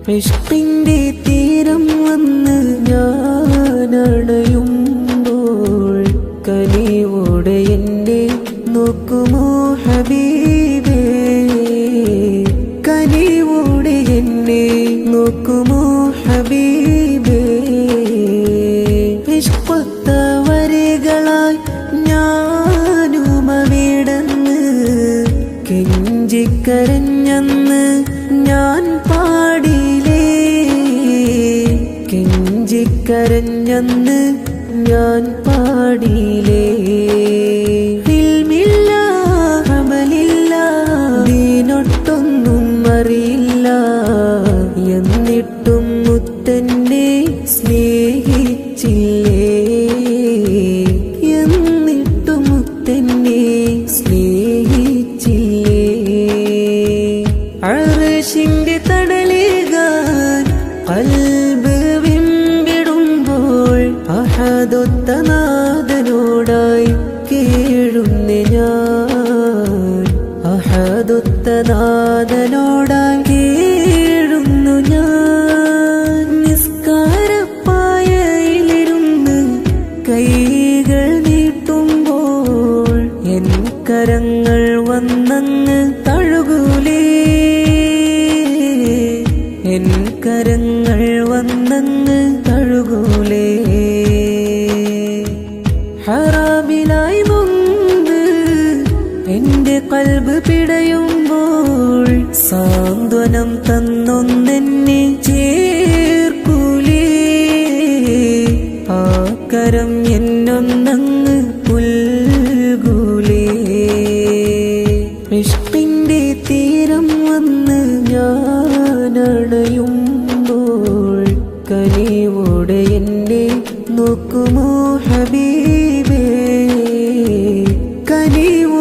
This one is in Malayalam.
ഇഷ്കിന്റെ തീരം വന്ന് ഞാനണയുമ്പോൾ കനിവോടെ എന്നെ നോക്കുമോ ഹബീബേ, കനിവോടെ എന്നെ നോക്കുമോ ഹബീബേ. ഇഷ്കൊത്ത വരികളായി ഞാനുമവിടന്ന് കെഞ്ചിക്കരഞ്ഞന്ന് ഞാൻ പാടിലേ, കെഞ്ചിക്കരഞ്ഞന്ന് ഞാൻ പാടിലേ. ഇൽമില്ല അമലില്ല ദീനൊട്ടൊന്നും അറിയില്ല, എന്നിട്ടും മുത്തന്നെ സ്നേഹിച്ചില്ലേ, എന്നിട്ടും മുത്തന്നെ സ്നേഹിച്ചില്ലേ. അർശിന്റെ തണലേകാൻ ഖൽബ് വിമ്പിടുമ്പോൾ അഹദൊത്ത നാഥനോടായി കേഴുന്നെ ഞാൻ, അഹദൊത്ത നാഥനോടായി കേഴുന്നു ഞാൻ. നിസ്കാരപ്പായയിലിരുന്ന് കൈകൾ നീട്ടുമ്പോൾ എൻ കരങ്ങൾ വന്നങ്ങ് തഴുകൂലേ, എൻ കരങ്ങൾ വന്നങ്ങ് തഴുകൂലേ. ഹറാമിലായി മുമ്പ് എന്റെ ഖൽബ് പിടയുമ്പോൾ സാന്ത്വനം തന്നൊന്നെന്നെ ചേർക്കൂലേ, ആ കരം എന്നൊന്നങ്ങ് പുൽകൂലേ. ഇഷ്കിന്റെ തീരം വന്ന് ഞാനണയുമ്പോൾ കനിവോടെ എന്നെ നോക്കുമോ ഹബീബേ, കനിവോ